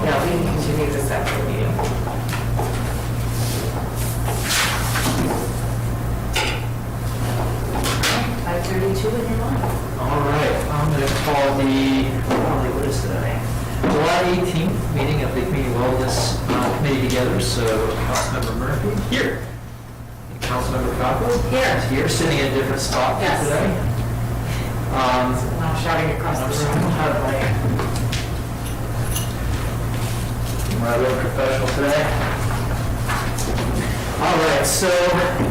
Yeah, we can continue this after the meeting. Okay, 5:32 in your mind. All right, I'm going to call what is today? July 18th meeting of the Community Wellness Committee together. So Councilmember Murphy here. And Councilmember Falco here, sitting in a different spot Yes. today. Not shouting across the room. Am I a little professional today? All right, so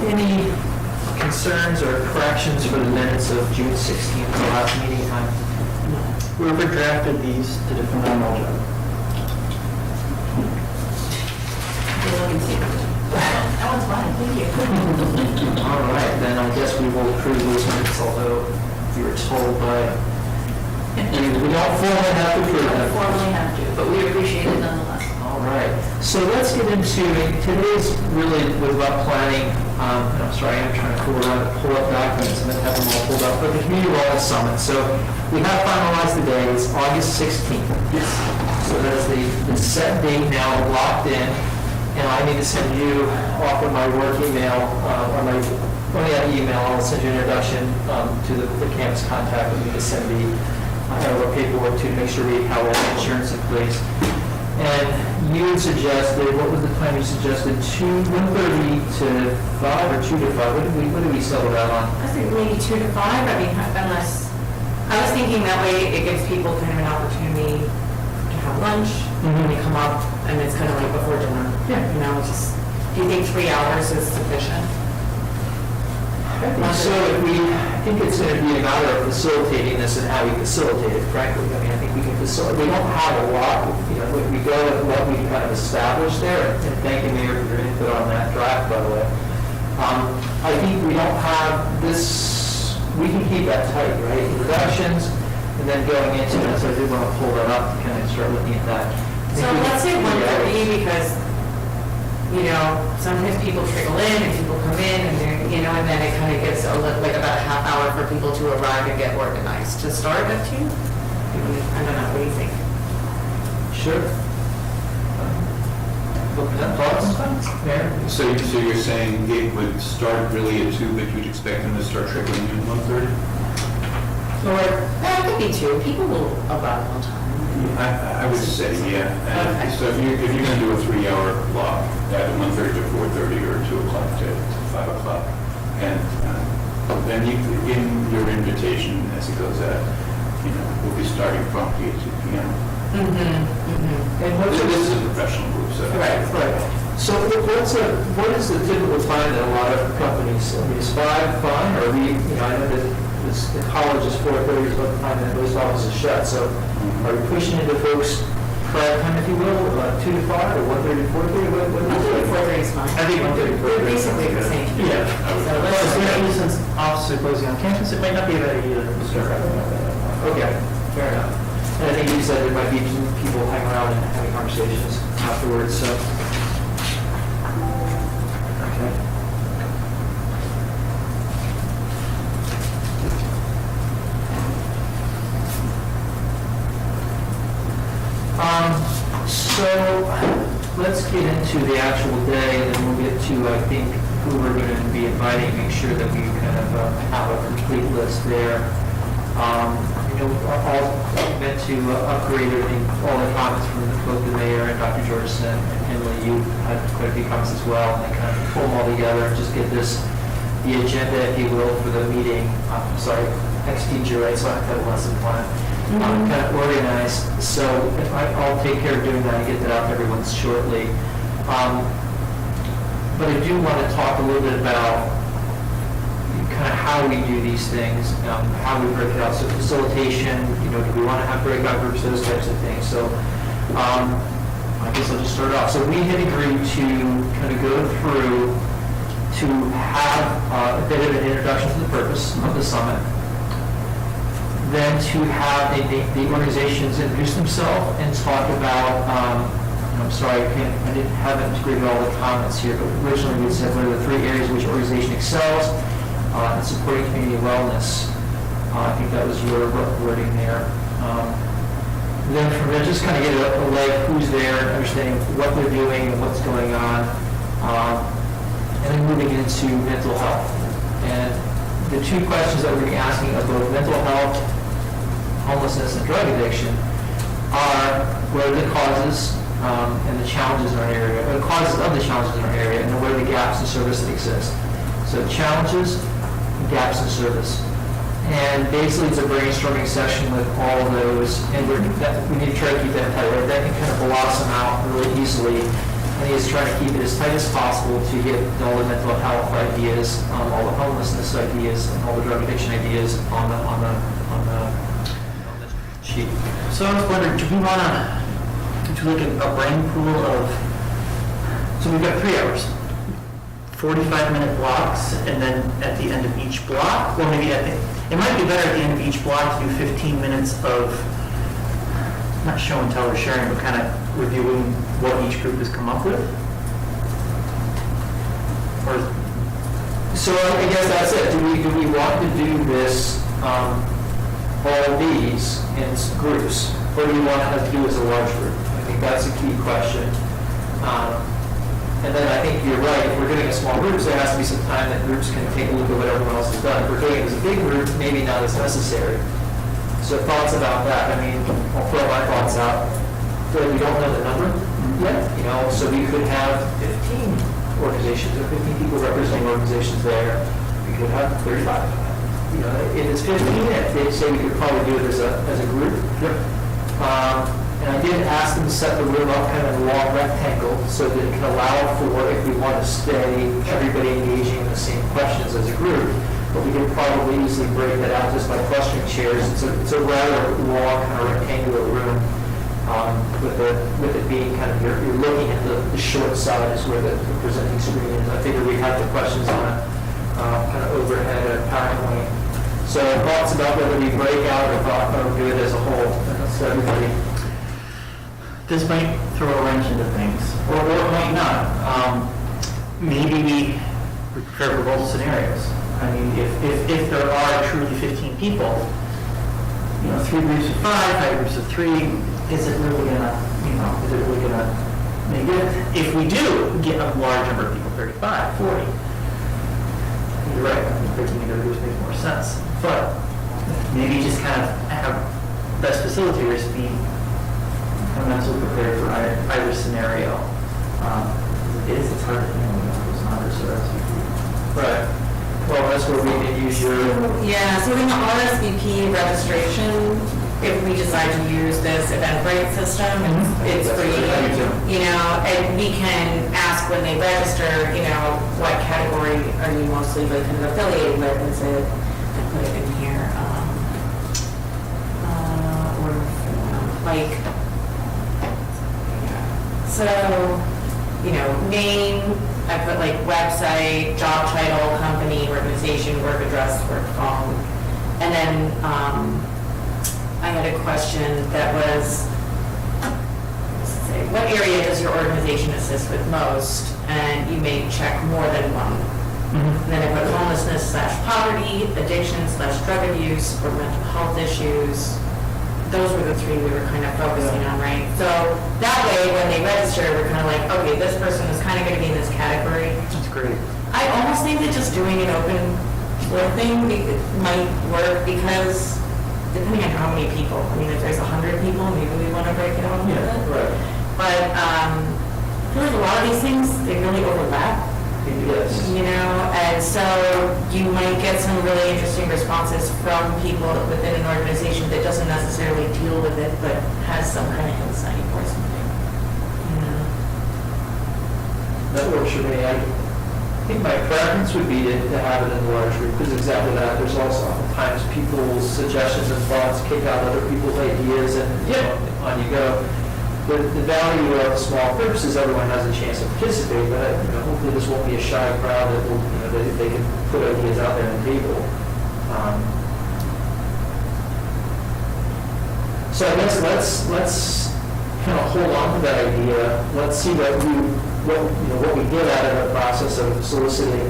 any concerns or corrections for the minutes of June 16th, the last meeting time? Whoever drafted these did a phenomenal job. That one's fine, thank you. All right, then I guess we will approve those minutes, although we were told by, we don't formally have to We approve don't them. formally have to, but we appreciate it nonetheless. All right, so let's get into, today's really was about planning, and I'm sorry, I'm trying to pull up documents and then have them all pulled up, but the Community Wellness Summit. So we have finalized the day, it's August 16th. Yes. So that's the set date now locked in, and I need to send you off of my work email, email, I'll send you an introduction to the campus contact, we need to send the paperwork to make sure we have all the insurance in place. And you had suggested, what was the time you suggested, 1:30 to 5 or 2 to 5? What did we settle that on? I think maybe 2 to 5, I mean, unless, I was thinking that way it gives people kind of an opportunity to have lunch, when they come up, and it's kind of like before dinner. Yeah. You know, just, do you think 3 hours is sufficient? So I think it's going to be a matter of facilitating this and how we facilitate it, frankly. I mean, I think we can facilitate, we don't have a lot, we go with what we kind of established there, and thank you, Mayor, for your input on that draft, by the way. I think we don't have this, we can keep that tight, right? Introductions, and then going into it, so I did want to pull that up to kind of start looking at that. So let's say 1:30, because, sometimes people trickle in and people come in and they're, and then it kind of gives like about a half hour for people to arrive and get organized. To start at 2? I don't know, what do you think? Sure. Thoughts? Mayor? So you're saying it would start really at 2, but you'd expect them to start trickling in at 1:30? It could be 2. People will arrive on time. I would say, yeah. Okay. So if you're going to do a 3-hour block, at 1:30 to 4:30 or 2 o'clock to 5 o'clock, and then in your invitation as it goes out, we'll be starting promptly at 2 p.m. And This is a professional group, so. Right. So what is the typical time that a lot of companies, I mean, is 5 fine, or I know that the college is 4:30 is what the time that those offices shut, so are you pushing into folks prior time, if you will, 2 to 5, or 1:30 to 4:30, what? I think 4:30 is fine. I think 1:30 to 4:30. They're basically the same. Yeah. So Plus, let's since offices are closing on campus, it might not be a bad idea to start. Okay, fair enough. And I think you said there might be people hanging around and having conversations afterwards, so. Okay. So let's get into the actual day, and then we'll get to, I think, who we're going to be inviting, make sure that we kind of have a complete list there. All meant to upgrade everything, all the comments from both the mayor and Dr. Georgeson and Emily. You had quite a few comments as well, and kind of pull them all together and just get the agenda, if you will, for the meeting. Ex-teacher, right, so I have a lesson plan. Kind of organized, so I'll take care of doing that and get that out to everyone shortly. But I do want to talk a little bit about kind of how we do these things, how we break it out. So facilitation, do we want to have breakout groups, those types of things. So I guess I'll just start off. So we had agreed to kind of go through to have a bit of an introduction to the purpose of the summit. Then to have the organizations introduce themselves and talk about, I'm sorry, I haven't integrated all the comments here, but originally we said what are the 3 areas in which organization excels in supporting community wellness. I think that was your wording there. then from there, just kind of get a lay of who's there, understanding what they're doing and what's going on, and then moving into mental health. And the two questions that we're going to be asking of both mental health, homelessness, and drug addiction are what are the causes and the challenges in our area, or the causes of the challenges in our area, and then what are the gaps in service that exist. So challenges, gaps in service. And basically, it's a brainstorming session with all of those, and we need to try to keep that tight. Right? That can kind of blossom out really easily. And he's trying to keep it as tight as possible to get all the mental health ideas, all the homelessness ideas, and all the drug addiction ideas on the sheet. So I was wondering, do we want to look at a brain pool of, so we've got 3 hours, 45-minute blocks, and then at the end of each block, well, maybe it might be better at the end of each block to do 15 minutes of, not show and tell or sharing, but kind of reviewing what each group has come up with? Or, So I guess that's it. Do we want to do this, all of these in groups, or do we want to have to do as a large group? I think that's a key question. And then I think you're right, if we're doing a small groups, there has to be some time that groups can take a look at what everyone else has done. If we're doing it as a big group, maybe not as necessary. So thoughts about that? I mean, I'll throw my thoughts out. So we don't know the number yet, so we could have 15 organizations or 15 people representing organizations there. We could have 35. If it's 15, they'd say we could probably do it as a group. And I did ask them to set the room up kind of in a long rectangle so that it can allow for, if we want to stay, everybody engaging in the same questions as a group. But we could probably easily break that out just by clustering chairs. It's a rather long kind of rectangular room with it being kind of, you're looking at the short side is where the presenting screen is. I figured we had the questions on a kind of overhead PowerPoint. So thoughts about whether we break out or do it as a whole. So everybody. this might throw a wrench into things, or it might not. Maybe we prepare for both scenarios. I mean, if there are truly 15 people, 3 groups of 5 groups of 3, is it really gonna make it? If we do get a large number of people, 35, 40, you're right, I think breaking into groups makes more sense. But maybe just kind of have best facilitators be mentally prepared for either scenario. It's hard to know those numbers are Right. Well, that's where we can use your. Yeah, so in the RSVP registration, if we decide to use this Eventbrite system, it's free, and we can ask when they register, what category are you mostly kind of affiliated with, is it, I put it in here, so, name, I put website, job title, company, organization, work address, work phone. And then I had a question that was, what area does your organization assist with most? And you may check more than one. And then I put homelessness / poverty, addiction / drug abuse, or mental health issues. Those were the 3 we were kind of focusing on, right? So that way, when they register, we're kind of like, okay, this person is kind of going to be in this category. That's great. I almost think that just doing an open floor thing might work because depending on how many people, I mean, if there's 100 people, maybe we want to break it out a little bit. Right. But I feel like a lot of these things, they really overlap. Yes. And so you might get some really interesting responses from people within an organization that doesn't necessarily deal with it, but has some kind of insight or something. That works for me. I think my preference would be to have it in a large group, because exactly that. There's also oftentimes people's suggestions and thoughts kick out other people's ideas, and on you go. The value of small groups is everyone has a chance to participate, but hopefully this won't be a shy crowd that will, they can put ideas out there on the table. So I guess let's kind of hold on to that idea. Let's see what we get out of the process of soliciting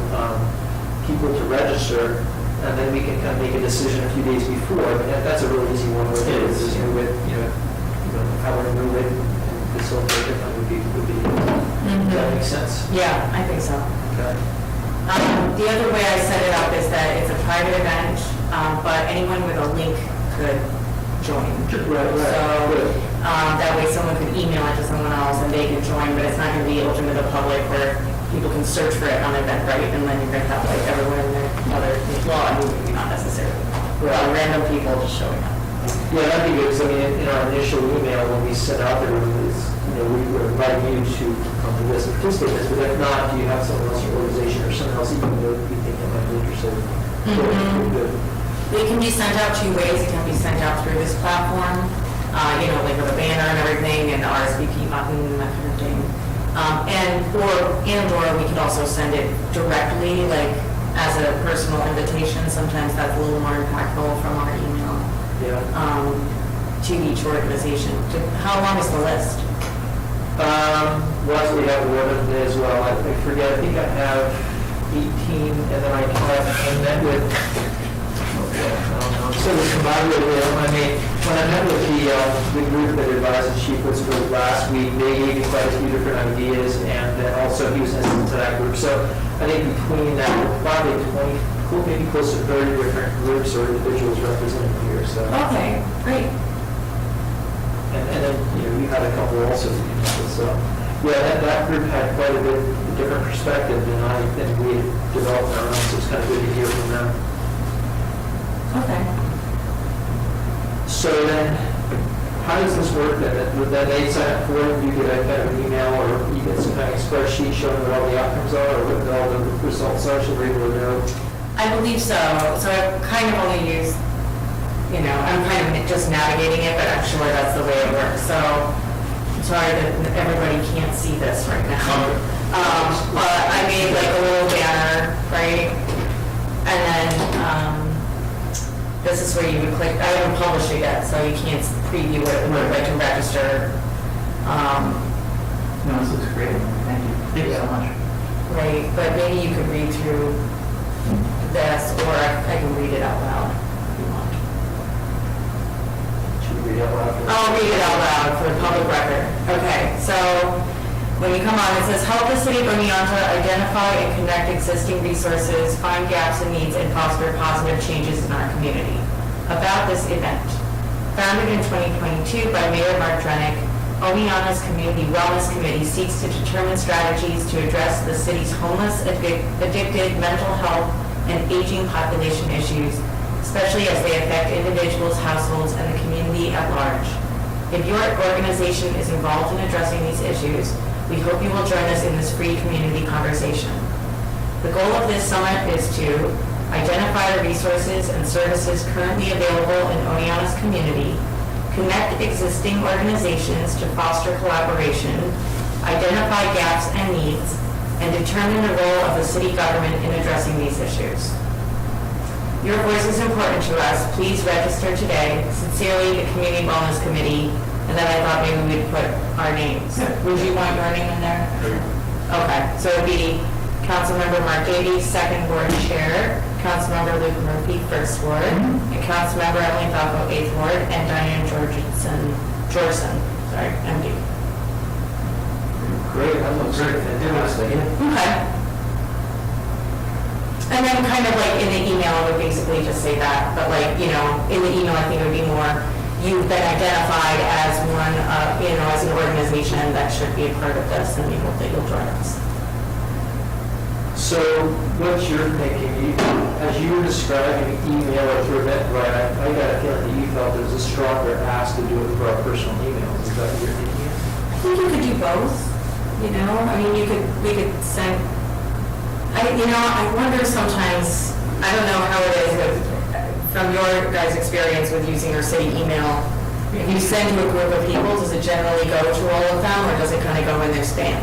people to register, and then we can kind of make a decision a few days before. But that's a really easy one. With facilitate different would be, does that make sense? Yeah, I think so. Okay. The other way I set it up is that it's a private event, but anyone with a link could join. Right, So, good. that way someone could email it to someone else and they could join, but it's not gonna be open to the public where people can search for it on Eventbrite, and then you're gonna have like everyone in their other, well, I mean, maybe not necessarily, random people just showing up. Yeah, that'd be good, because I mean, in our initial email, when we sent out there, we were inviting you to come to this and participate in this, but if not, do you have someone else in your organization or someone else even though you think that might be interested? Good. It can be sent out two ways. It can be sent out through this platform, like with a banner and everything, and RSVP button and that kind of thing. Or we could also send it directly, like as a personal invitation. Sometimes that's a little more impactful from our email Yeah. to each organization. How long is the list? Well, actually, we have one of them as well. I forget, I think I have 18, and then I met with, so the collaborative, when I met with the group that advised the chief was last week, they gave me quite a few different ideas, and then also he was listening to that group. So I think between that, probably 20, maybe close to 30 different groups or individuals represented here, so. Okay, great. And then, you had a couple also, so, yeah, that group had quite a bit different perspective than we had developed our own, so it's kind of good to hear from them. Okay. So then, how does this work then? Would that they sign up for it, you get a kind of an email, or you get some kind of spreadsheet showing what all the outcomes are, or what all the results are, so we're able to know? I believe so. So I've kind of only used, I'm kind of just navigating it, but I'm sure that's the way it works. So I'm sorry that everybody can't see this right now. But I made like a little banner, right? And then this is where you would click. I haven't published it yet, so you can't preview what it would look like to register. No, this looks great. Thank you. Thank you so much. Right, but maybe you could read through this, or I can read it out loud if you want. Should we read out loud? I'll read it out loud for the public record. Okay, so when you come on, it says, help the city of Oneonta identify and connect existing resources, find gaps and needs, and foster positive changes in our community. About this event. Founded in 2022 by Mayor Mark Drenick, Oneonta's Community Wellness Committee seeks to determine strategies to address the city's homeless, addicted, mental health, and aging population issues, especially as they affect individuals, households, and the community at large. If your organization is involved in addressing these issues, we hope you will join us in this free community conversation. The goal of this summit is to identify the resources and services currently available in Oneonta's community, connect existing organizations to foster collaboration, identify gaps and needs, and determine the role of the city government in addressing these issues. Your voice is important to us. Please register today. Sincerely, the Community Wellness Committee. And then I thought maybe we'd put our names. Would you want your name in there? Okay, so it'd be Councilmember Mark Davies, second ward chair, Councilmember Luke Murphy, first ward, and Councilmember Emily Falco, eighth ward, and Diane Georgeson, MD. Great, that looks great, fantastic. Okay. And then kind of like in the email, I would basically just say that, but like, in the email, I think it would be more, you've been identified as one, as an organization that should be a part of this, and we hope that you'll join us. So what's your thinking? As you were describing email or through Eventbrite, I got a feeling that you felt there was a stronger ask to do it for our personal emails. Is that what you're thinking? I think you could do both, we could send, I wonder sometimes, I don't know how it is from your guys' experience with using our city email. If you send to a group of people, does it generally go to all of them, or does it kind of go in their spam?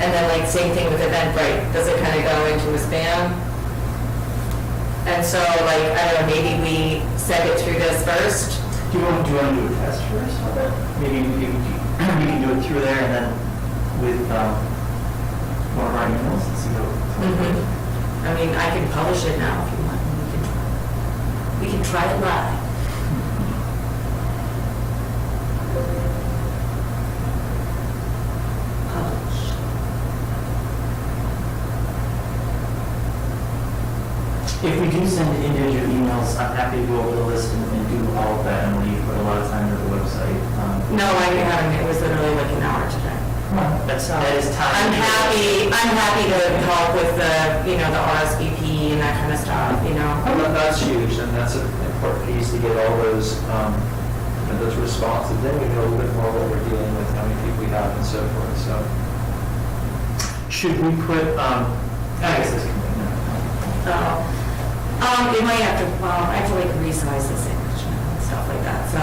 And then same thing with Eventbrite, does it kind of go into a spam? And so I don't know, maybe we send it through this first. Do you want to do a test first? Maybe we can do it through there and then with one of our emails and see how. I can publish it now if you want. We can try it live. you send individual emails, I'm happy to go over the list and do all of that, Emily. You put a lot of time into the website. No, I haven't, it was literally like an hour today. That is time. I'm happy to help with the, you know, the RSVP and that kind of stuff, you know. That's huge, and that's an important piece to get all those, you know, those responses. Then we know a little bit more what we're dealing with, how many people we have and so forth, so. Should we put, I guess this can be, It might have to, I have to like resize the signature and stuff like that, so,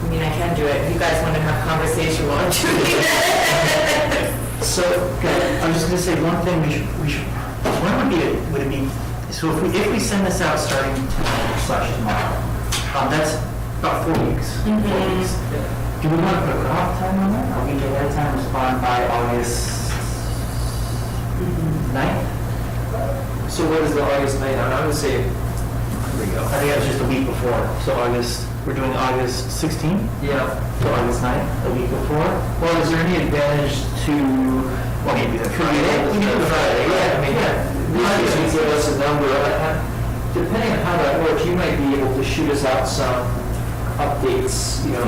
I mean, I can do it, if you guys want to have a conversation while I'm doing it. So, okay, I was just gonna say, one thing we should, when would it be, so if we send this out starting tonight/tomorrow, that's about 4 weeks. 4 weeks. Do we want to put a cutoff time on that? Are we ahead of time respond by August 9th? So what is the August 9th? I would say, here we go. I think that was just a week before, so we're doing August 16th? Yeah. So August 9th, a week before? Well, is there any advantage to? Well, maybe the Friday. We can do Friday, yeah, I mean, these days you give us a number, depending on how that works, you might be able to shoot us out some updates, you know,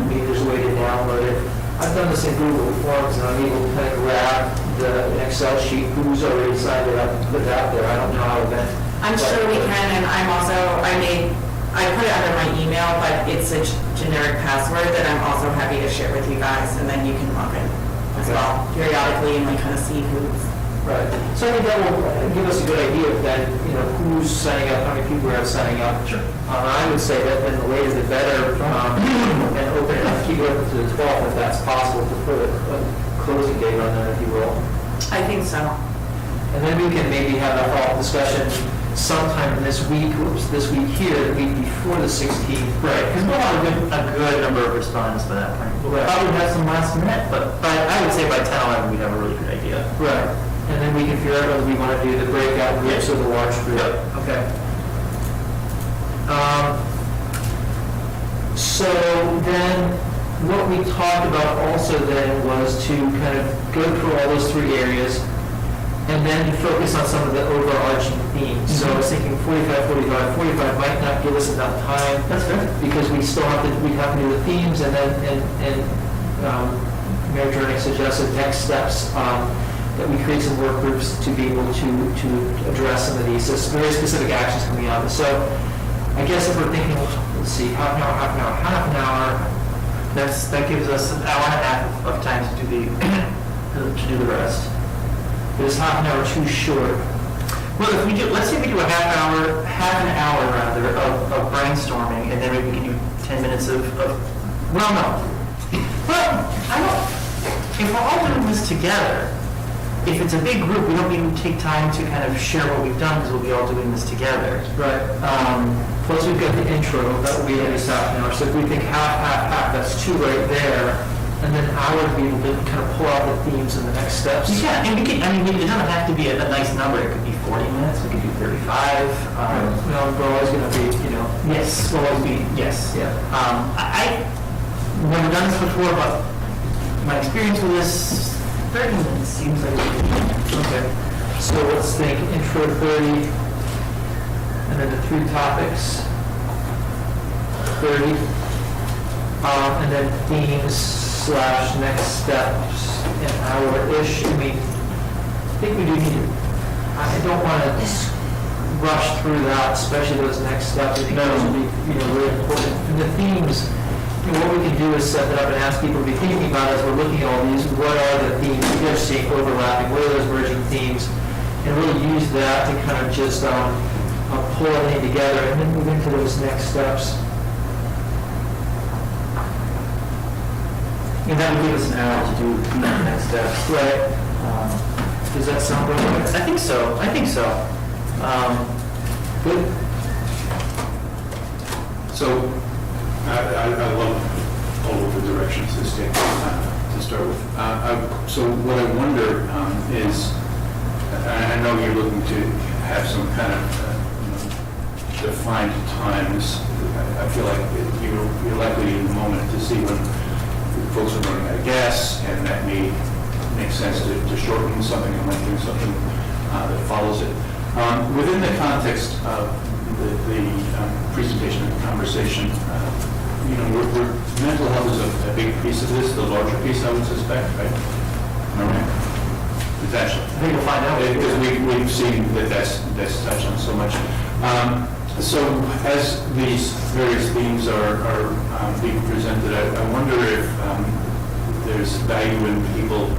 maybe there's a way to download it. I've done this in Google Forms, and I'm able to kind of grab an Excel sheet, who's already signed it up and put it out there. I don't know how event. I'm sure we can, and I'm also, I put it under my email, but it's a generic password that I'm also happy to share with you guys, and then you can log in as well periodically and like kind of see who's. Right. So I think that will give us a good idea of then, you know, who's signing up, how many people are signing up. Sure. I would say that then the later the better, and open it up, keep it open to the 12th if that's possible, to put a closing date on that, if you will. I think so. And then we can maybe have a follow-up discussion sometime this week here, the week before the 16th. Right, because we'll have a good number of respondents by that point. We'll Right. probably have some last minute, but I would say by 10, 11, we'd have a really good idea. Right. And then we can figure out whether we want to do the breakout groups or the large group. Yep. Okay. So then, what we talked about also then was to kind of go through all those three areas and then focus on some of the overarching themes. So I was thinking 45 might not give us enough time. That's good. Because we still have to do the themes, and then, Mayor Jernick suggested next steps, that we create some work groups to be able to address some of these, so very specific actions coming out. So I guess if we're thinking, let's see, half an hour, That gives us an hour and a half of time to do the rest. is half an hour too short? Well, if we do, let's say we do a half an hour rather, of brainstorming, and then maybe we can do 10 minutes of well, no. Well, if we're all doing this together, if it's a big group, we don't need to take time to kind of share what we've done, because we'll be all doing this together. Right. Plus we've got the intro, that will be at least half an hour, so if we think half, that's two right there, and then I would be able to kind of pull out the themes and the next steps. Yeah, and we can, it doesn't have to be a nice number, it could be 40 minutes, we could do 35. We're always going to be, Yes, we'll always be, yes. Yeah. I've never done this before, but my experience with this, 30 minutes seems like Okay, so let's think intro 30, and then the three topics, 30, and then themes/next steps, an hour-ish. I mean, I think we do need to, I don't want to rush through that, especially those next steps. I think those will be, really important. And the themes, what we can do is set that up and ask people to be thinking about as we're looking at all these, what are the themes you're seeing overlapping, what are those merging themes, and really use that to kind of just pull everything together and then move into those next steps. And that would give us an hour to do the next steps. Right. Does that sound right? I think so. Good. So, I love all of the directions this takes to start with. So what I wonder is, I know you're looking to have some kind of defined times. I feel like you're likely in the moment to see when folks are running out of gas, and that may make sense to shorten something and lengthen something that follows it. Within the context of the presentation and conversation, mental health is a big piece of this, the larger piece, I would suspect, right? All right. Potentially. I think we'll find out. Because we've seen that that's touched on so much. So as these various themes are being presented, I wonder if there's value in people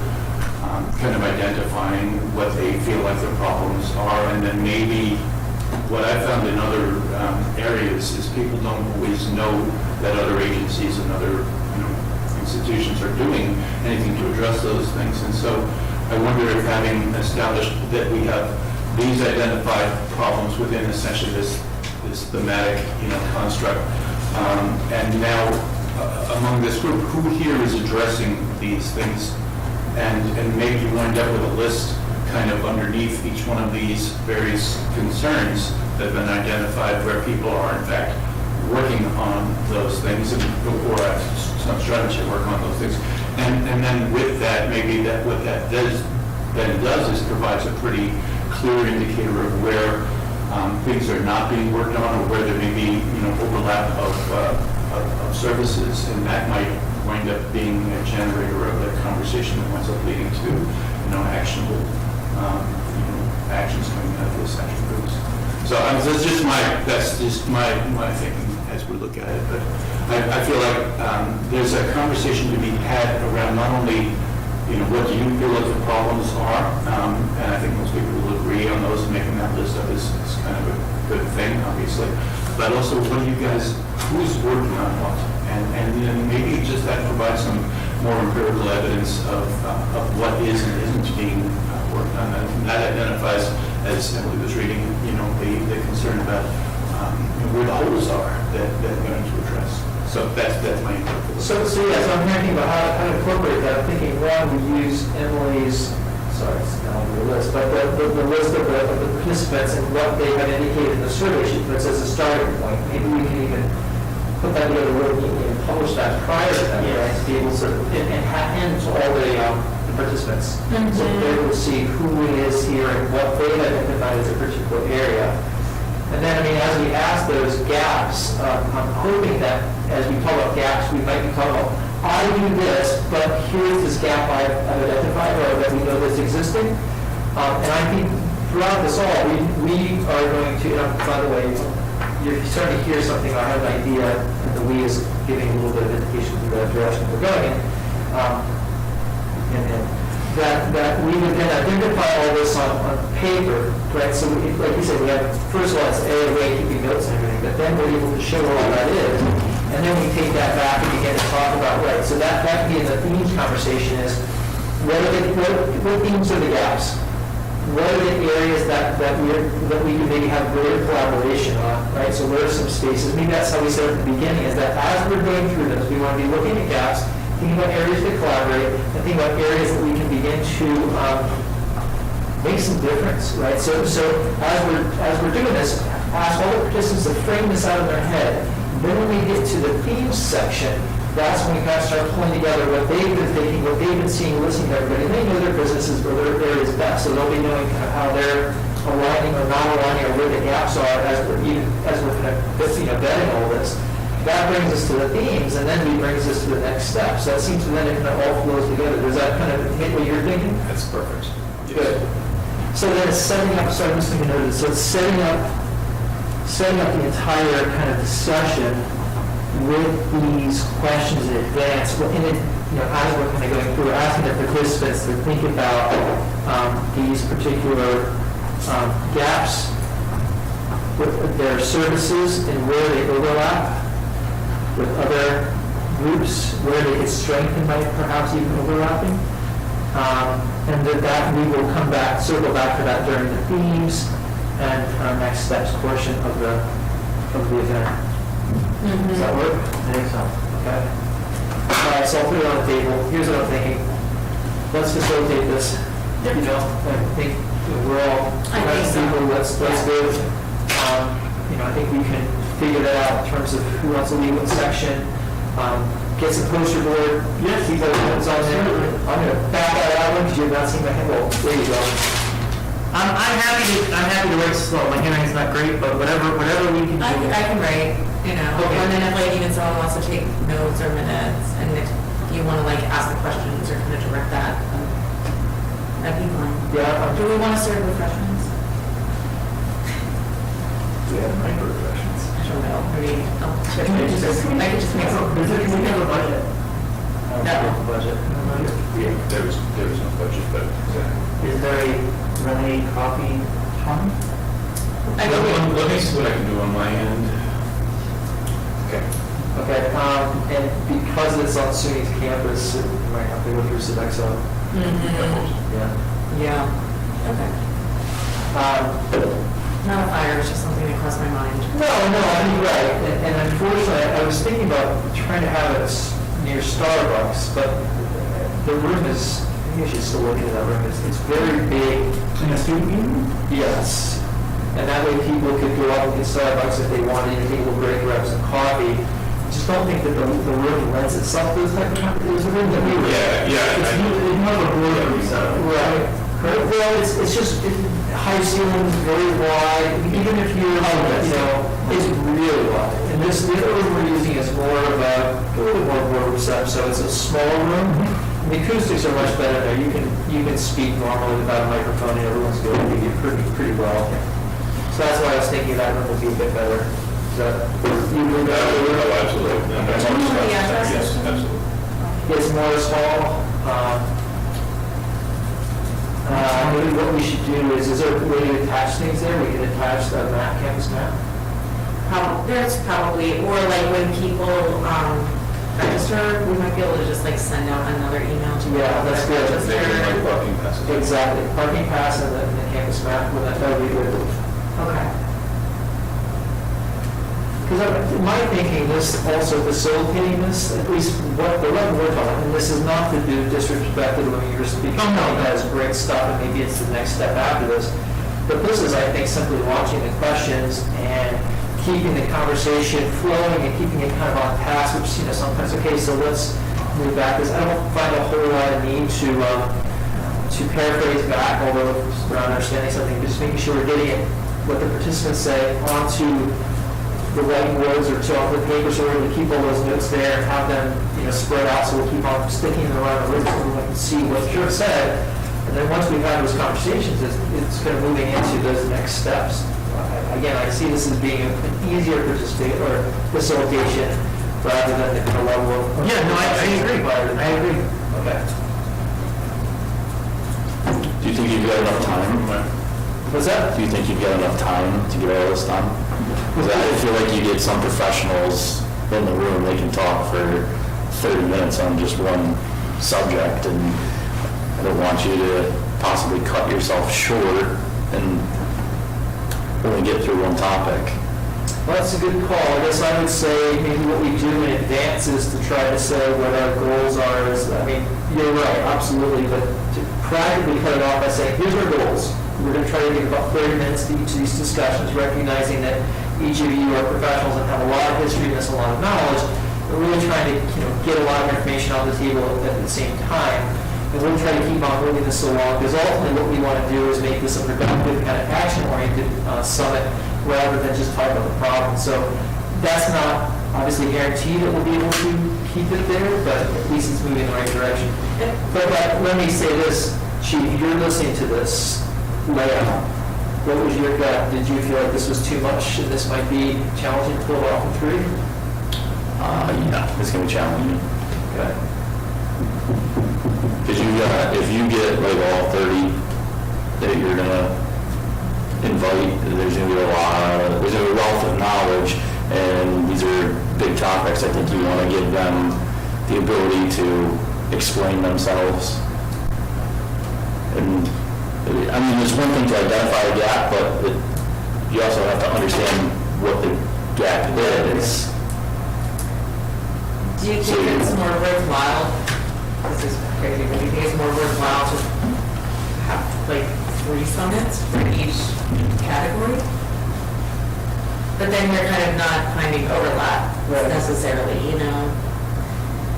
kind of identifying what they feel like their problems are, and then maybe what I've found in other areas is people don't always know that other agencies and other institutions are doing anything to address those things. And so I wonder if having established that we have these identified problems within essentially this thematic construct, and now among this group, who here is addressing these things, and maybe you wind up with a list kind of underneath each one of these various concerns that have been identified where people are in fact working on those things, or some strategy to work on those things. And then with that, maybe what that does is provides a pretty clear indicator of where things are not being worked on, or where there may be overlap of services, and that might wind up being a generator of the conversation that winds up leading to actionable actions coming out of those action groups. So that's just my thinking as we look at it. But I feel like there's a conversation to be had around not only what do you feel like the problems are, and I think most people will agree on those, and making that list up is kind of a good thing, obviously. But also, what do you guys, who's working on what? And then maybe just that provides some more empirical evidence of what is and isn't being worked on. And that identifies, as Emily was reading, the concern about where the holes are that we're going to address. So that's my input. So yes, I'm thinking about how to incorporate that. I'm thinking, one, we use Emily's, sorry, it's not on your list, but the list of the participants and what they have indicated in the survey sheet puts as a starting point. Maybe we can even put that together and publish that prior to that, right? To be able to, and to all the participants. So they will see who it is here and what they have identified as a particular area. And then, as we ask those gaps, I'm hoping that as we talk about gaps, we might be talking about, I do this, but here's this gap I've identified, or that we know that's existing. And I think throughout this all, we are going to, by the way, you're starting to hear something, I have an idea, and the we is giving a little bit of indication to the direction we're going in. And that we would then identify all this on paper, right? So like you said, we have, first of all, it's a way keeping notes and everything, but then we're able to show all that is, and then we take that back and begin to talk about, right, so that can be in the themes conversation is, what themes are the gaps? What are the areas that we can maybe have greater collaboration on, right? So where are some spaces? Maybe that's how we said at the beginning, is that as we're going through this, we want to be looking at gaps, thinking about areas to collaborate, and thinking about areas that we can begin to make some difference, right? So as we're doing this, ask all the participants to frame this out in their head. Then when we get to the themes section, that's when we kind of start pulling together what they've been thinking, what they've been seeing, listening to everybody. And they know their businesses where their areas best, so they'll be knowing kind of how they're aligning or not aligning, or where the gaps are as we're kind of vetting all this. That brings us to the themes, and then he brings us to the next step. So it seems to then it kind of all flows together. Does that kind of hit what you're thinking? That's perfect. Good. So then it's setting up, sorry, I'm just thinking of this. So it's setting up the entire kind of discussion with these questions in advance. As we're kind of going through, asking the participants to think about these particular gaps with their services and where they overlap with other groups, where they could strengthen by perhaps even overlapping. And that we will come back, circle back to that during the themes and our next steps portion of the event. Does that work? I think so. Okay. All right, so I'll put it on the table. Here's what I'm thinking. Let's facilitate this. I think we're all people. Let's do it. I think we can figure that out in terms of who wants to lead what section. Get some poster board. Yes. See those ones on there. I'm going to back that out because you're not seeing my hand. Well, there you go. I'm happy to write slow. My hearing's not great, but whatever we can do. I can write, you know, Okay. and then if like even someone wants to take notes or minutes, and if you want to like ask the questions or kind of direct that, that'd be fine. Yeah, Do we want to serve refreshments? we have micro refreshments. I don't know, maybe I'll check. I could just make some. We have a budget. No. Budget. Yeah, there was no budget, but Is there a lemonade coffee fund? I mean, let me see what I can do on my end. Okay. Okay, and because it's on SUNY's campus, it might have to go through Sodexo. mhm. Yeah. Yeah, okay. Um, Not a fire, it's just something that crossed my mind. No, I mean, right, and unfortunately, I was thinking about trying to have it near Starbucks, but the room is, maybe I should still look at that room, it's very big. In a student meeting? Yes, and that way people could go up and get Starbucks if they wanted, and people break, grab some coffee. Just don't think that the room lends itself to this type of, there's a room that we were. Yeah. It's more of a boardroom setup. Right. Well, it's just high ceilings, very wide, even if you're, you know, it's really wide. And the other room we're using is more of a little more boardroom setup, so it's a smaller room. The acoustics are much better there. You can speak normally without a microphone, and everyone's going to hear you pretty well. So that's why I was thinking that room would be a bit better. Is that, you agree with that? Oh, absolutely. And that's Do you know the all address? Yes, absolutely. It's Morris Hall. Maybe what we should do is there a way to attach things there? We can attach the map, campus map? There's probably, or like when people register, we might be able to just like send out another email to Yeah, people that's that good. register. They can like parking passes. Exactly, parking pass and the campus map, well, that would be good. Okay. Because my thinking, this also facilitating this, at least what the level we're talking, and this is not to do disrespect to the way you're speaking. Oh, no. That is great stuff, and maybe it's the next step after this. But this is, I think, simply watching the questions and keeping the conversation flowing and keeping it kind of on task, which, you know, sometimes, okay, so let's move back. Because I don't find a whole lot of need to paraphrase back, although we're not understanding something, just making sure we're getting it, what the participants say, onto the whiteboards or to the paper, so we're going to keep all those notes there and have them, you know, spread out, so we'll keep on sticking them around the room so everyone can see what you've said. And then once we've had those conversations, it's kind of moving into those next steps. Again, I see this as being an easier participation or facilitation rather than the kind of level of. Yeah, no, I agree. I agree. Okay. Do you think you've got enough time? What's that? Do you think you've got enough time to get all this done? Because I feel like you get some professionals in the room, they can talk for 30 minutes on just one subject, and I don't want you to possibly cut yourself short and only get through one topic. Well, that's a good call. I guess I would say maybe what we do in advance is to try to say what our goals are. I mean, you're right, absolutely, but to practically cut it off by saying, here's our goals. We're going to try to give about 30 minutes to each of these discussions, recognizing that each of you are professionals and have a lot of history and a lot of knowledge. We're really trying to, you know, get a lot of information on the table at the same time. And we'll try to keep on moving this along, because ultimately what we want to do is make this a productive, kind of action-oriented summit rather than just talk about the problem. So that's not obviously guaranteed that we'll be able to keep it there, but at least it's moving in the right direction. But let me say this, Chief, you're listening to this layout. What was your gut? Did you feel like this was too much and this might be challenging to pull it off in 3? Yeah, it's gonna be challenging. Okay. Because if you get like all 30 that you're gonna invite, there's gonna be there's a wealth of knowledge, and these are big topics. I think you wanna give them the ability to explain themselves. And, I mean, there's one thing to identify a gap, but you also have to understand what the gap is. Do you think it's more worthwhile, this is crazy, but do you think it's more worthwhile to have like 3 summits for each category? But then you're kind of not finding overlap necessarily, you know?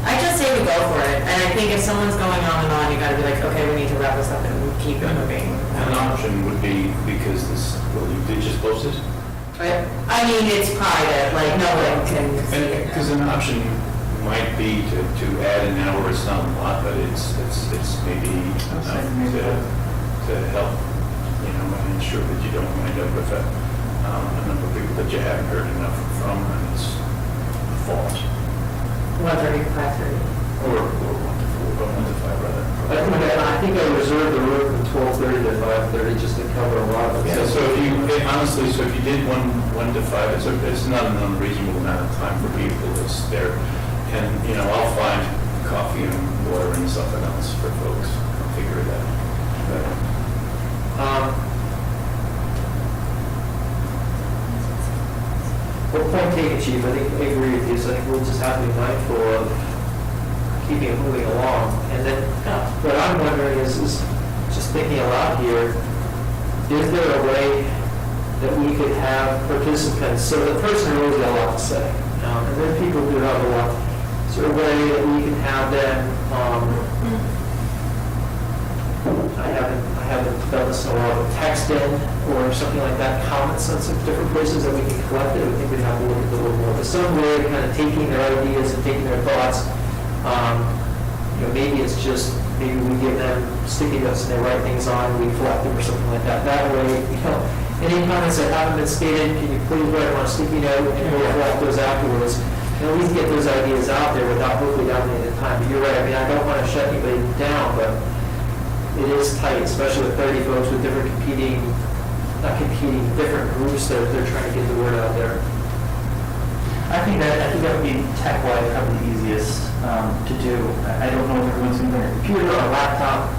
I just say we go for it. And I think if someone's going on and on, you gotta be like, okay, we need to wrap this up and keep it moving. An option would be, because this, well, you did just post it? I mean, it's private, like, no one can see it. Because an option might be to add an hour. It's not a lot, but it's maybe enough to help, you know, and ensure that you don't wind up with a number of people that you haven't heard enough from, and it's a fault. 1:30 to 5:30. Or 1 to 4, but 1 to 5 rather. I think I reserved the room from 12:30 to 5:30 just to cover a lot of it. Yeah, so if you, honestly, so if you did 1 to 5, it's not an unreasonable amount of time for people that's there. And, you know, I'll find coffee and water and something else for folks. I'll figure it out. Well, point taken, Chief, I think I agree with you, so I think we'll just have to be mindful of keeping it moving along. And then, what I'm wondering is just thinking aloud here, is there a way that we could have participants, so the person who really got a lot to say, and then people do have a lot, is there a way that we can have them, I haven't done this in a while, but text in or something like that, comments on some different places that we can collect it. I think we'd have to look at it a little more, but some way of kind of taking their ideas and taking their thoughts. You know, maybe it's just, maybe we give them sticky notes and they write things on, we collect them or something like that. That way, you know, any comments that haven't been stated, can you please write them on a sticky note and we'll collect those afterwards. And at least get those ideas out there without hopefully dominating the time. But you're right, I mean, I don't want to shut anybody down, but it is tight, especially with 30 folks with different different groups that they're trying to get the word out there. I think that would be tech-wise probably the easiest to do. I don't know if everyone's going to bring a computer or a laptop.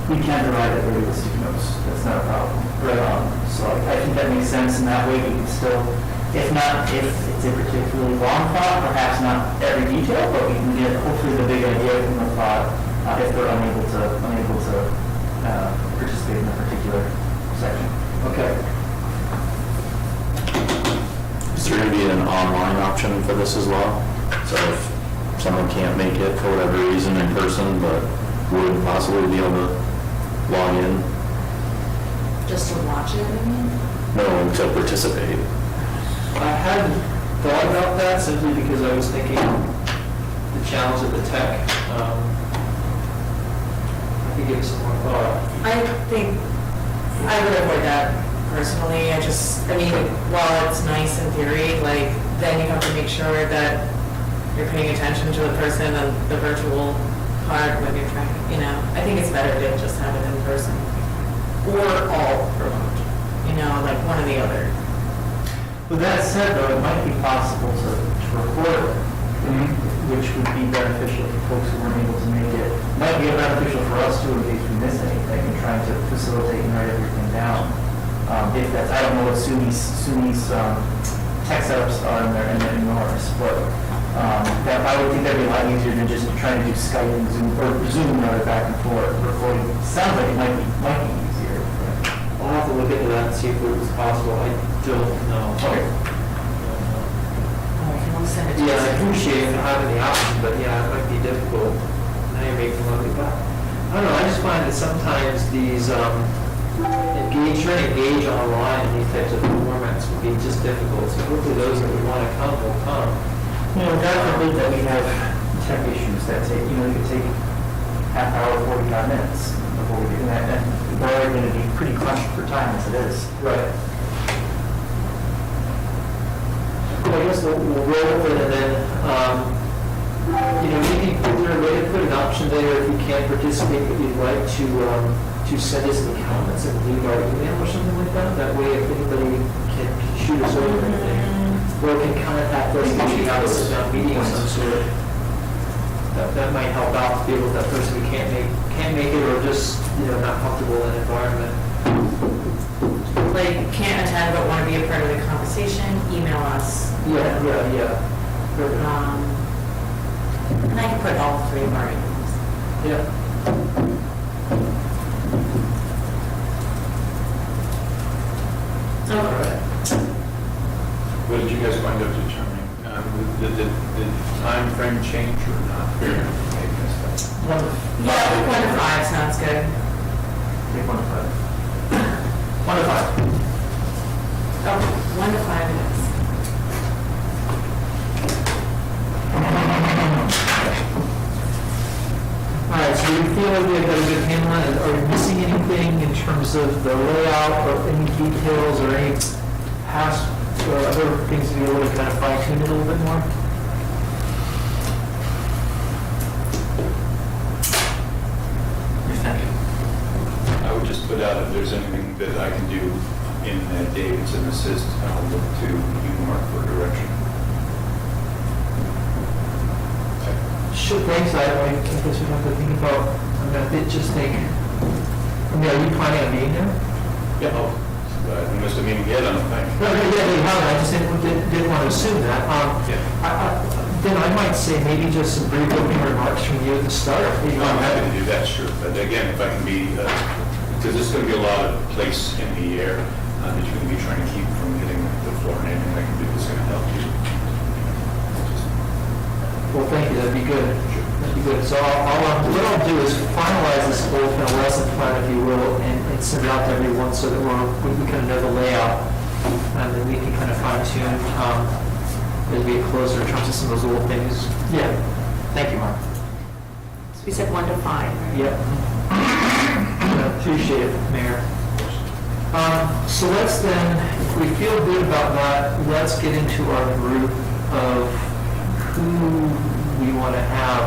We can provide everybody with sticky notes. That's not a problem. So I think that makes sense, and that way we can still, if it's a particularly long thought, perhaps not every detail, but we can get hopefully the big idea from the thought if they're unable to participate in a particular section. Okay. Is there going to be an online option for this as well? So if someone can't make it for whatever reason in person, but would possibly be able to log in? Just to watch it, I mean? No, to participate. I hadn't thought about that simply because I was thinking the challenge of the tech. I could give it some more thought. I think I would avoid that personally. I mean, while it's nice in theory, like, then you have to make sure that you're paying attention to the person and the virtual part when you're trying, you know. I think it's better to just have it in person. Or all remote, you know, like one or the other. With that said, though, it might be possible to record it, which would be beneficial for folks who weren't able to make it. Might be beneficial for us too in case we miss anything and trying to facilitate and write everything down. If that's, I don't know what SUNY's tech setups are in their norms, but that I would think that'd be a lot easier than just trying to do Skype and Zoom or Zoom rather back and forth. Recording sounds like it might be easier. I'll have to look into that and see if it was possible. I don't know. Okay. I can send it to Yeah, I you. appreciate having the option, but yeah, it might be difficult. Now you're making me look back. I don't know, I just find that sometimes these trying to engage online in these types of formats would be just difficult. So hopefully those that would want to come will come. You know, God forbid that we have tech issues that take, you could take half hour, 45 minutes before we do that. And we're already going to be pretty crunched for time as it is. Right. Well, I guess we'll roll with it and then, maybe is there a way to put an option there if you can't participate, but you'd like to send us the comments and leave our email or something like that? That way if anybody can shoot us over anything, or can contact us, maybe have a sit-down meeting of some sort. That might help out to be able with that person who can't make it or just, not comfortable in the environment. Like, can't attend but want to be a part of the conversation, email us. Yeah. Perfect. And I can put all three of our emails. Yeah. All right. What did you guys wind up determining? Did the time frame change or not? Maybe. Yeah, I think 1 to 5 sounds good. Take 1 to 5. 1 to 5. Oh, 1 to 5 it is. All right, so we feel like we've got a good handle on it. Are we missing anything in terms of the layout or any details or any past or other things that you want to kind of fine tune it a little bit more? I would just put out if there's anything that I can do in Davidson Assist, I'll look to you, Mark, for direction. Sure, thanks. I guess we have to think about, just think, are you planning on being there? Yeah. Oh, I missed a meeting yet, I don't think. No, yeah, you haven't. I just didn't want to assume that. Then I might say maybe just some brief opening remarks from you at the start. I'm happy to do that, sure. But again, if I can be, because there's going to be a lot of place in the air that you're going to be trying to keep from hitting the floor, and anything I can do is going to help you. Well, thank you. That'd be good. That'd be good. So what I'll do is finalize this whole kind of lesson plan, if you will, and send it out to everyone so that we kind of know the layout, and then we can kind of fine tune as we get closer in terms of some of those little things. Yeah. Thank you, Mark. So we said 1 to 5, right? Yep. Appreciate it, Mayor. So let's then, if we feel good about that, let's get into our group of who we want to have,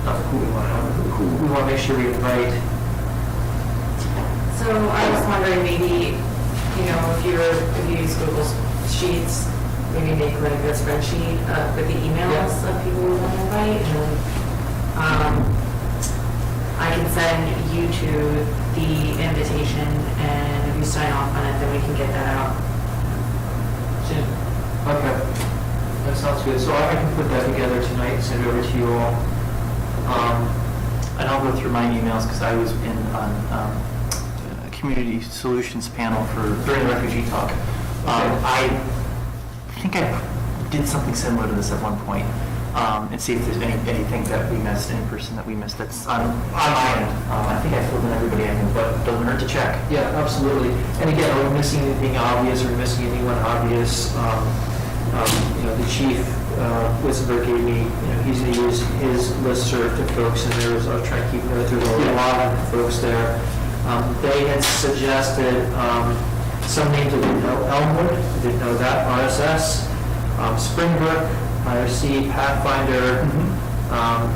not who we want to have, who we want to make sure we invite. So I was wondering maybe, if you use Google Sheets, maybe make like a spreadsheet with the emails of people we want to invite, and I can send you to the invitation, and if you sign off on it, then we can get that out soon. Okay. That sounds good. So I can put that together tonight and send it over to you all. And I'll go through my emails because I was on a community solutions panel during the refugee talk. I think I did something similar to this at one point, and see if there's anything that we missed, any person that we missed that's on my end. I think I filled in everybody I knew, but it doesn't hurt to check. Yeah, absolutely. And again, are we missing anything obvious or missing anyone obvious? The chief, Wissenberg gave me, he's going to use his listserv to folks, and I was trying to keep notes. There's a lot of folks there. They had suggested some names I didn't know. Elmwood, I didn't know that. RSS, Springbrook, IRC, Pathfinder,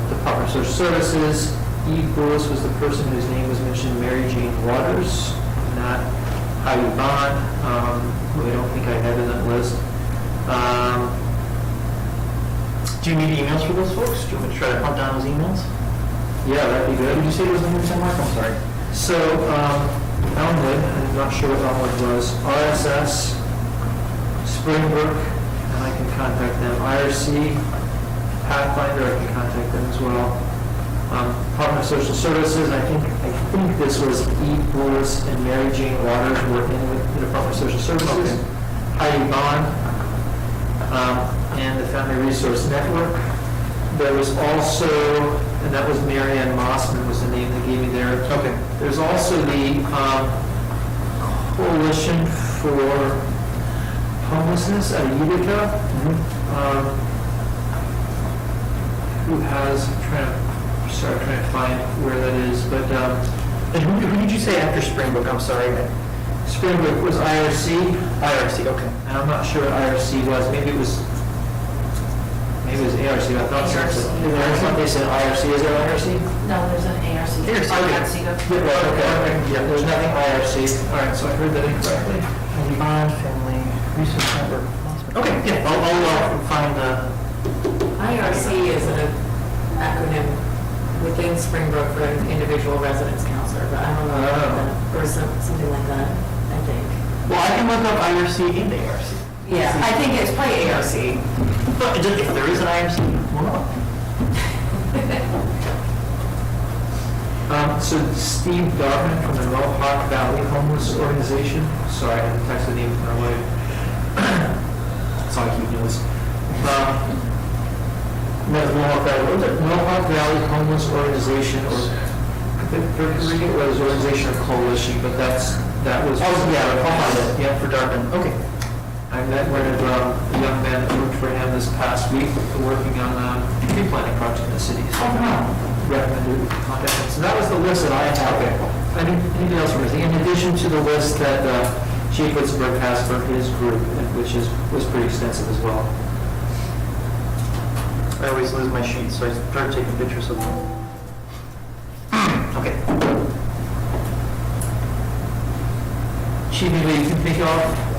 Department of Social Services. Eve Bullis was the person whose name was mentioned, Mary Jane Waters, not Heidi Bond, who I don't think I had in that list. Do you need emails for those folks? Do you want me to try to hunt down those emails? Yeah, that'd be good. Did you say there was a name somewhere? I'm sorry. So, Elmwood, I'm not sure what Elmwood was, RSS, Springbrook, and I can contact them. IRC, Pathfinder, I can contact them as well. Department of Social Services, I think this was Eve Bullis and Mary Jane Waters working with the Department of Social Services. Okay. Heidi Bond, and the Family Resource Network. There was also, and that was Marianne Mossman was the name they gave me there. Okay. There's also the Coalition for Homelessness at Utica, who has, trying to find where that is, but And who did you say after Springbrook? I'm sorry. Springbrook was IRC. IRC, okay. And I'm not sure what IRC was. Maybe it was ARC. I thought they said IRC. Is there IRC? No, there's an ARC. ARC. Okay. Yeah, there's nothing IRC. All right, so I heard that incorrectly. Bond Family Resource Network. Okay, yeah, I'll find IRC is an acronym within Springbrook for an individual residence counselor, but I don't know, or something like that, I think. Well, I can look up IRC and ARC. Yeah, I think it's probably ARC. But if there is an IRC, we'll know. So Steve Darman from the Mohawk Valley Homeless Organization. Sorry, I texted him from my wife. That's all I keep notes. That's Mohawk Valley, what was it? Mohawk Valley Homeless Organization, or his organization or coalition, but that was. Oh, yeah, I'll find it, Yeah. for Dartmouth, okay. I met one of a young man that worked for him this past week, working on a tree planting project in the city. So recommended contact him. So that was the list that I had. Okay. Anything else from us? In addition to the list that Chief Witzenberg has for his group, which was pretty extensive as well. I always lose my sheets, so I start taking pictures of them. Okay. Chief, anybody you can think of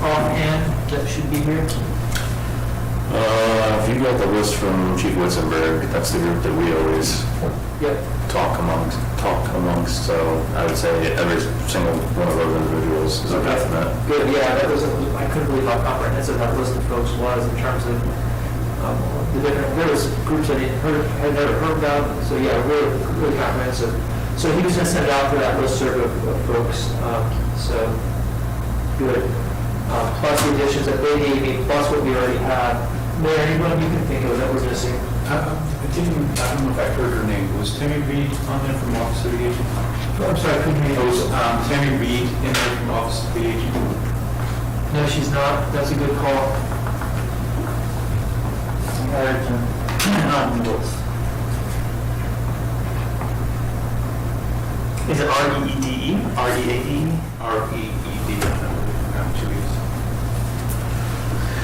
offhand that should be here? If you got the list from Chief Witzenberg, that's the group that we always Yep. talk amongst, so I would say every single one of those individuals is a definite. Good, yeah, I couldn't believe how comprehensive that list of folks was in terms of the different, there was groups I had never heard about, so yeah, really comprehensive. So he was gonna send it out to that listserv of folks, so good. Plus the additions that they gave me, plus what we already had. Mayor, anyone you can think of that we're missing? I don't know if I heard her name. Was Tammy Reed on there from Office of the Aging? I'm sorry, couldn't hear you. Was Tammy Reed in there from Office of the Aging? No, she's not, that's a good call. Is it R-E-E-D-E? R-E-A-D? R-E-E-D.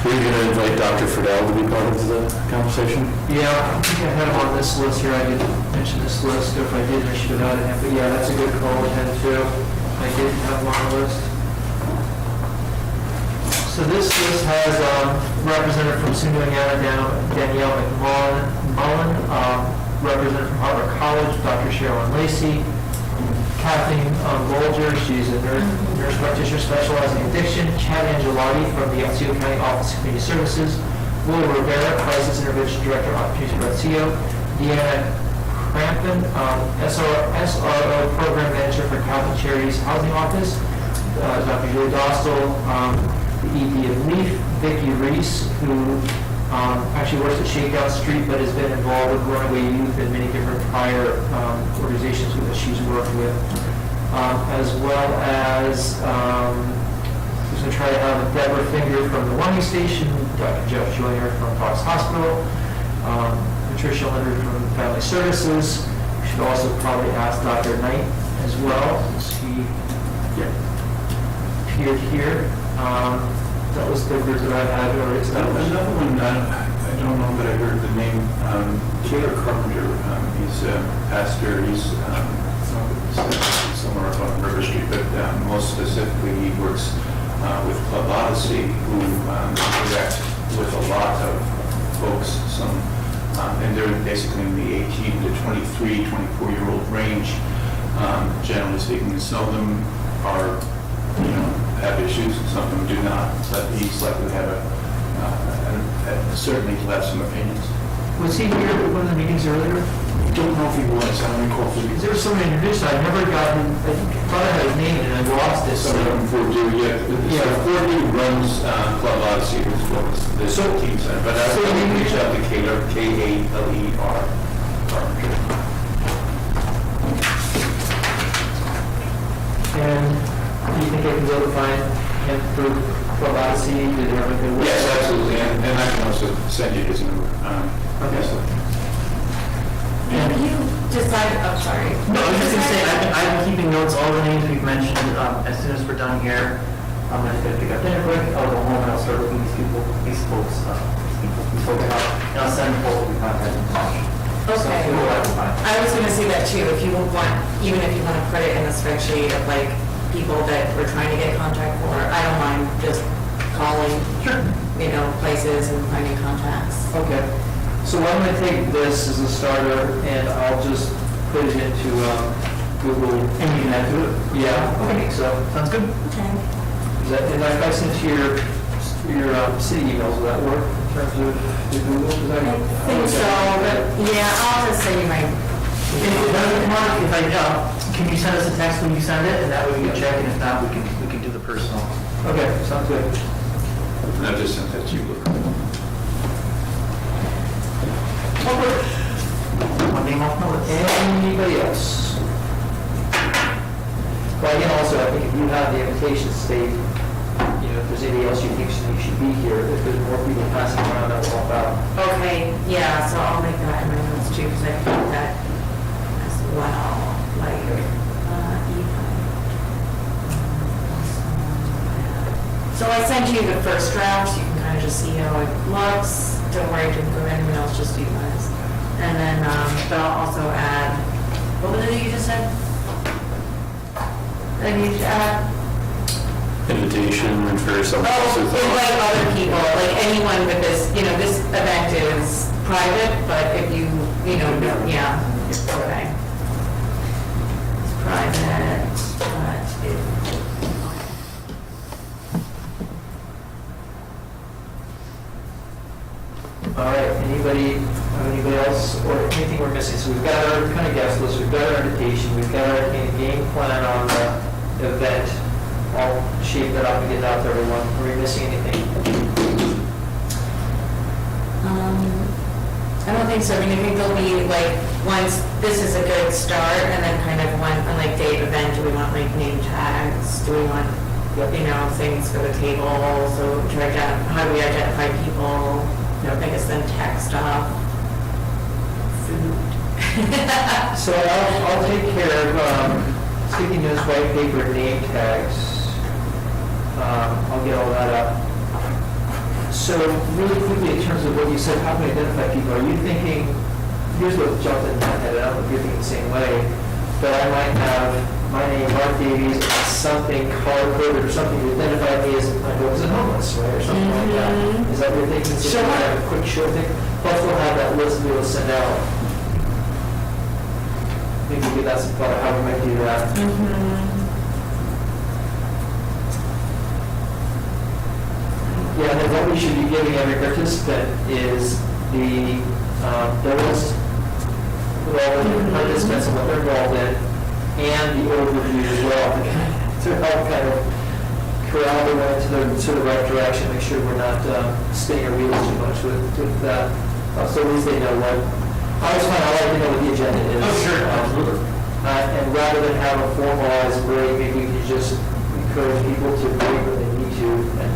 We're going to invite Dr. Friedel to be part of the conversation. Yeah, I think I had him on this list here, I didn't mention this list, if I did, I should have added him, but yeah, that's a good call, Ken, too. I did have him on the list. So this list has representative from SUNY Indiana, Danielle McMullen, representative from Harvard College, Dr. Sherilyn Lacey, Kathleen Bolger, she's a nurse practitioner specializing in addiction, Chad Angelotti from the Otsego County Office of Community Services, Will Rivera, Crisis Intervention Director, Opportunities for Otsego, Deanna Crampton, SRO Program Manager for Calvin Charities Housing Office, Dr. Julie Dostal, the ED of LEAF, Vicki Reese, who actually works at Shakeout Street, but has been involved with runaway youth and many different prior organizations that she's worked with, as well as who's going to try to have Deborah Finger from the Warming Station, Dr. Jeff Joyner from Fox Hospital, Patricia Leonard from Family Services. We should also probably ask Dr. Knight as well, since he appeared here. That was the group that I had already established. Another one, I don't know, but I heard the name, Taylor Carpenter. He's a pastor, he's somewhere up on River Street, but most specifically, he works with Club Odyssey, who interact with a lot of folks, and they're basically in the 18 to 23, 24-year-old range, generally speaking. Some of them are, have issues, and some of them do not, but he's likely to have certainly to have some opinions. Was he here at one of the meetings earlier? I don't know if he was, I don't recall if he Because there was someone introduced, I never got him, I thought I had his name and I lost it. So Forty runs Club Odyssey, who's what was the team center, but I will reach out to Kaler, K-A-L-E-R. And do you think I can go to find him through Club Odyssey? Did they have a good Yes, absolutely, and I can also send you his number. Okay. Have you decided, oh, sorry. No, I was just going to say, I've been keeping notes, all the names we've mentioned. As soon as we're done here, I'm going to pick up dinner quick, I'll go home and I'll start looking these folks up, and I'll send both of the contact information. Okay. So, we'll have to find. I was gonna say that too, if you want, even if you want to put it in a spreadsheet of like people that we're trying to get contact for, I don't mind just calling, places and finding contacts. Okay, so why don't I take this as a starter and I'll just put it into Google. And you can add to it? Yeah, I think so. Sounds good. Okay. And if I sent you your city emails, will that work in terms of the Google? I think so, but yeah, I'll just say my, Can you send us a text when you send it, and that way we can check, and if not, we can do the personal. Okay, sounds good. And I just sent that to you, Luke. One name off the list. Anybody else? Well, again, also, I think if you have the invitation state, you know, if there's anybody else you think should be here, if there's more people passing around, that will help out. Okay, yeah, so I'll make that in my notes too, because I can do that as well, like, so I sent you the first draft, so you can kind of just see how it looks. Don't worry, it didn't go to anyone else, just you guys. And then, but I'll also add, what was it you just said? I need to add, Invitation for someone else who invite other people, like anyone with this, you know, this event is private, but if you, yeah, okay. It's private, but if. All right, anybody else, or anything we're missing? So we've got our kind of guest list, we've got our invitation, we've got our kind of game plan on the event. I'll shape that up and get it out to everyone. Are we missing anything? I don't think so. I mean, I think there'll be like, once, this is a good start, and then kind of one, on like day event, do we want like name tags? Do we want, things for the table? So to identify, how do we identify people? I guess then tech stuff, food. So I'll take care of sticking those white paper name tags. I'll get all that up. So really quickly, in terms of what you said, how can we identify people? Are you thinking, here's what jumped in my head, I don't know if you're thinking the same way, but I might have my name, Mark Davies, and something color-coded or something to identify me as my was homeless, right, or something like that. Is that what you're thinking? So Sure. have a quick show thing. Plus we'll have that list to be able to send out. Maybe give that some thought, how we might do that. Yeah, and then what we should be giving every participant is the list with all the different participants and what they're involved in, and the overview as well, to help kind of corral everyone into the right direction, make sure we're not spinning our wheels too much with that. So at least they know what, I always find I like to know what the agenda is. Oh, sure, absolutely. And rather than have a formalized break, maybe we can just encourage people to break when they need to and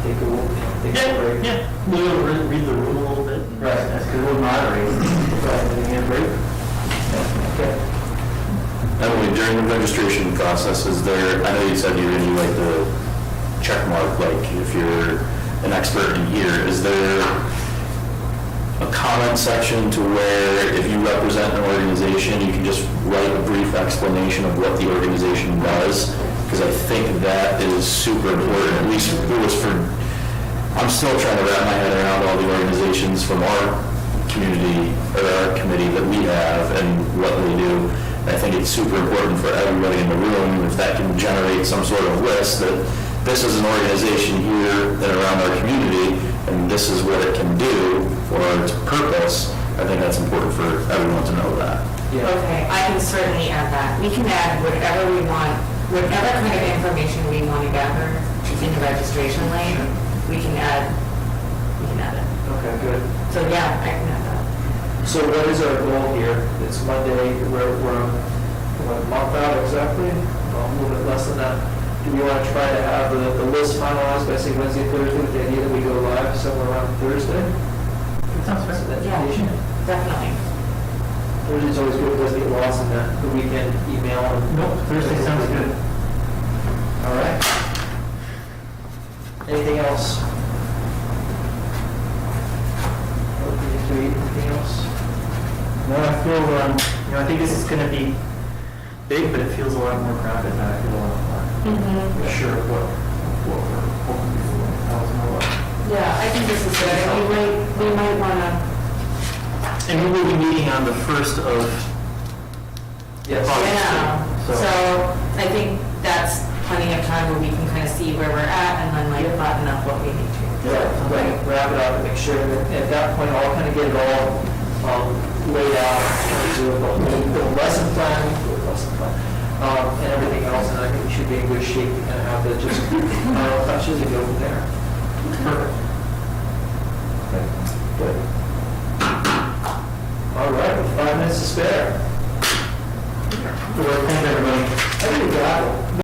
take a break. Yeah, we'll read the room a little bit. Right. Because we'll moderate. Right, and then get a break. Okay. Emily, during the registration process, is there, I know you said you're going to do like the check mark, like if you're an expert in here, is there a comment section to where if you represent an organization, you can just write a brief explanation of what the organization does? Because I think that is super important, at least it was for, I'm still trying to wrap my head around all the organizations from our community, or our committee that we have and what they do. I think it's super important for everybody in the room, if that can generate some sort of list that this is an organization here and around our community, and this is what it can do for its purpose. I think that's important for everyone to know that. Yeah. Okay, I can certainly add that. We can add whatever we want, whatever kind of information we want to gather in the registration lane, we can add it. Okay, good. So yeah, I can add that. So what is our goal here? It's Monday, we're a month out exactly, a little bit less than that. Do we want to try to have the list finalized by say Wednesday, Thursday, with the idea that we go live somewhere around Thursday? Sounds So that Yeah, invitation? definitely. Thursday's always good, it doesn't get lost in the weekend email. Nope, Thursday sounds good. All right. Anything else? Anything else? No, I feel, I think this is going to be big, but it feels a lot more crowded, and I feel a lot more sure of what we're hoping people will tell us more. Yeah, I think this is good. And we might want to, And we will be meeting on the 1st of Yes. yeah. So I think that's plenty of time where we can kind of see where we're at and then like button up what we need to. Right, wrap it up and make sure that at that point, I'll kind of get it all laid out in terms of the lesson plan, and everything else, and I think we should be in good shape to kind of have the just final touches and go from there. Perfect. Okay, good. 5 minutes to spare. Well, thank everybody. I think we got